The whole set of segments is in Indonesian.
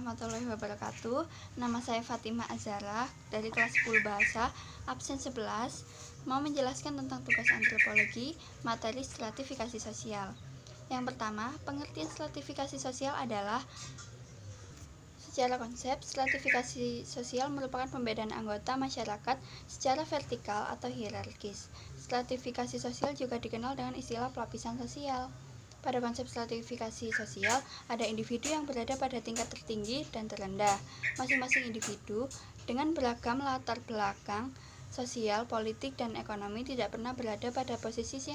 warahmatullahi wabarakatuh. Nama saya Fatimah Azhara dari kelas 10 Bahasa, absen 11, mau menjelaskan tentang tugas antropologi, materi stratifikasi sosial. Yang pertama, pengertian stratifikasi sosial adalah secara konsep, stratifikasi sosial merupakan pembedaan anggota masyarakat secara vertikal atau hierarkis. Stratifikasi sosial juga dikenal dengan istilah pelapisan sosial. Pada konsep stratifikasi sosial, ada individu yang berada pada tingkat tertinggi dan terendah. Masing-masing individu dengan beragam latar belakang sosial, politik, dan ekonomi tidak pernah berada pada posisi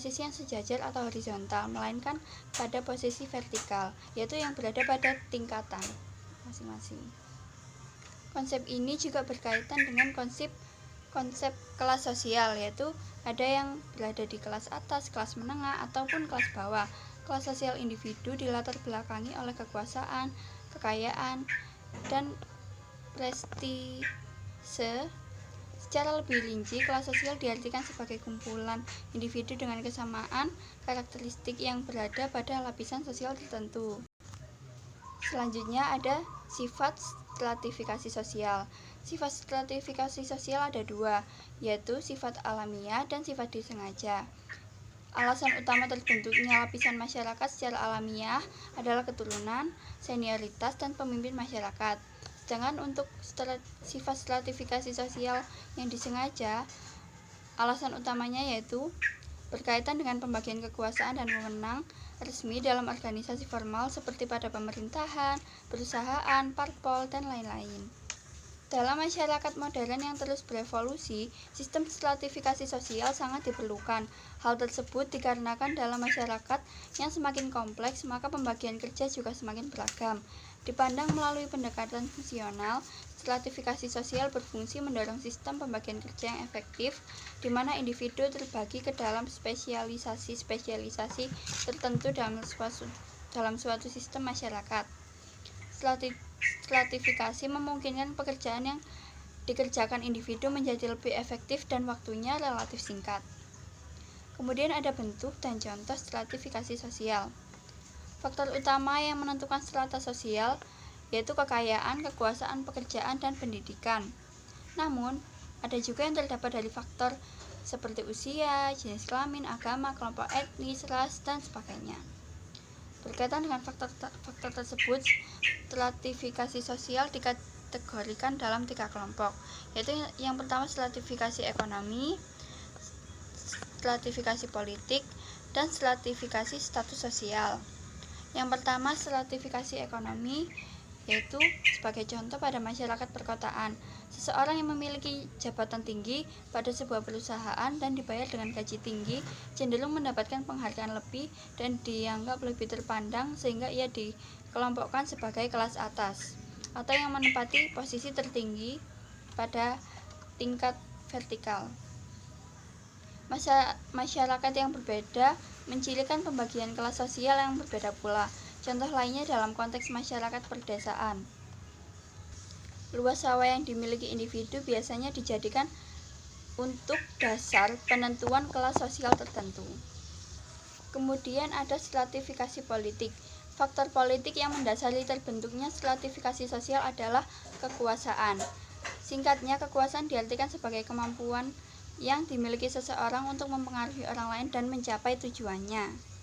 yang sejajar atau horizontal, melainkan pada posisi vertikal, yaitu yang berada pada tingkatan masing-masing. Konsep ini juga berkaitan dengan konsep kelas sosial, yaitu ada yang berada di kelas atas, kelas menengah, ataupun kelas bawah. Kelas sosial individu dilatar belakangi oleh kekuasaan, kekayaan, dan prestise. Secara lebih rinci, kelas sosial diartikan sebagai kumpulan individu dengan kesamaan karakteristik yang berada pada lapisan sosial tertentu. Selanjutnya ada sifat stratifikasi sosial. Sifat stratifikasi sosial ada dua, yaitu sifat alamiah dan sifat disengaja. Alasan utama terbentuknya lapisan masyarakat secara alamiah adalah keturunan, senioritas, dan pemimpin masyarakat. Sedangkan untuk sifat stratifikasi sosial yang disengaja, alasan utamanya yaitu berkaitan dengan pembagian kekuasaan dan wewenang resmi dalam organisasi formal seperti pada pemerintahan, perusahaan, parpol, dan lain-lain. Dalam masyarakat modern yang terus berevolusi, sistem stratifikasi sosial sangat diperlukan. Hal tersebut dikarenakan dalam masyarakat yang semakin kompleks, maka pembagian kerja juga semakin beragam. Dipandang melalui pendekatan fungsional, stratifikasi sosial berfungsi mendorong sistem pembagian kerja yang efektif, di mana individu terbagi ke dalam spesialisasi tertentu dalam suatu sistem masyarakat. Stratifikasi memungkinkan pekerjaan yang dikerjakan individu menjadi lebih efektif dan waktunya relatif singkat. Kemudian ada bentuk dan contoh stratifikasi sosial. Faktor utama yang menentukan strata sosial yaitu kekayaan, kekuasaan, pekerjaan, dan pendidikan. Namun, ada juga yang terdapat dari faktor seperti usia, jenis kelamin, agama, kelompok etnis, ras, dan sebagainya. Berkaitan dengan faktor tersebut, stratifikasi sosial dikategorikan dalam 3 kelompok, yaitu yang pertama stratifikasi ekonomi, stratifikasi politik, dan stratifikasi status sosial. Yang pertama, stratifikasi ekonomi, yaitu sebagai contoh pada masyarakat perkotaan. Seseorang yang memiliki jabatan tinggi pada sebuah perusahaan dan dibayar dengan gaji tinggi cenderung mendapatkan penghargaan lebih dan dianggap lebih terpandang sehingga ia dikelompokkan sebagai kelas atas atau yang menempati posisi tertinggi pada tingkat vertikal. Masyarakat yang berbeda mencirikan pembagian kelas sosial yang berbeda pula. Contoh lainnya dalam konteks masyarakat perdesaan. Luas sawah yang dimiliki individu biasanya dijadikan untuk dasar penentuan kelas sosial tertentu. Kemudian ada stratifikasi politik. Faktor politik yang mendasari terbentuknya stratifikasi sosial adalah kekuasaan. Singkatnya, kekuasaan diartikan sebagai kemampuan yang dimiliki seseorang untuk mempengaruhi orang lain dan mencapai tujuannya.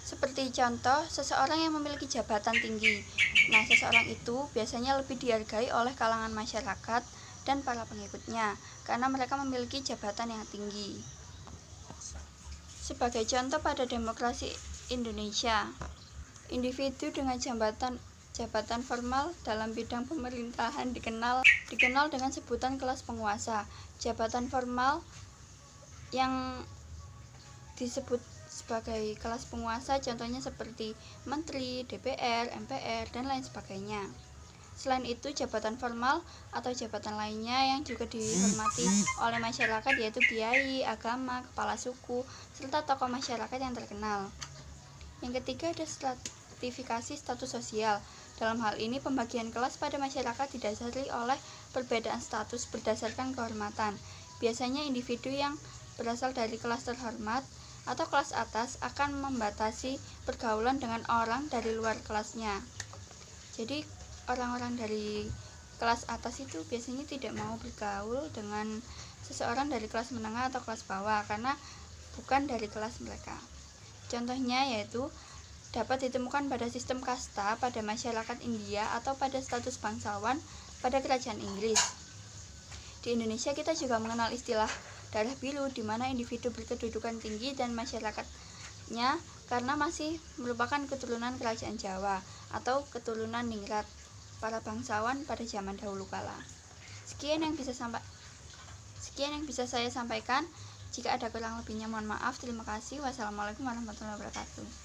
Seperti contoh, seseorang yang memiliki jabatan tinggi. Nah, seseorang itu biasanya lebih dihargai oleh kalangan masyarakat dan para pengikutnya karena mereka memiliki jabatan yang tinggi. Sebagai contoh pada demokrasi Indonesia, individu dengan jabatan formal dalam bidang pemerintahan dikenal dengan sebutan kelas penguasa. Jabatan formal yang disebut sebagai kelas penguasa contohnya seperti menteri, DPR, MPR, dan lain sebagainya. Selain itu, jabatan formal atau jabatan lainnya yang juga dihormati oleh masyarakat yaitu kiai, agama, kepala suku, serta tokoh masyarakat yang terkenal. Yang ketiga ada stratifikasi status sosial. Dalam hal ini, pembagian kelas pada masyarakat didasari oleh perbedaan status berdasarkan kehormatan. Biasanya individu yang berasal dari kelas terhormat atau kelas atas akan membatasi pergaulan dengan orang dari luar kelasnya. Jadi orang-orang dari kelas atas itu biasanya tidak mau bergaul dengan seseorang dari kelas menengah atau kelas bawah karena bukan dari kelas mereka. Contohnya yaitu dapat ditemukan pada sistem kasta pada masyarakat India atau pada status bangsawan pada kerajaan Inggris. Di Indonesia kita juga mengenal istilah darah biru, di mana individu berkedudukan tinggi dan masyarakatnya karena masih merupakan keturunan kerajaan Jawa atau keturunan ningrat para bangsawan pada zaman dahulu kala. Sekian yang bisa saya sampaikan. Jika ada kurang lebihnya mohon maaf. Terima kasih. Wassalamualaikum warahmatullahi wabarakatuh.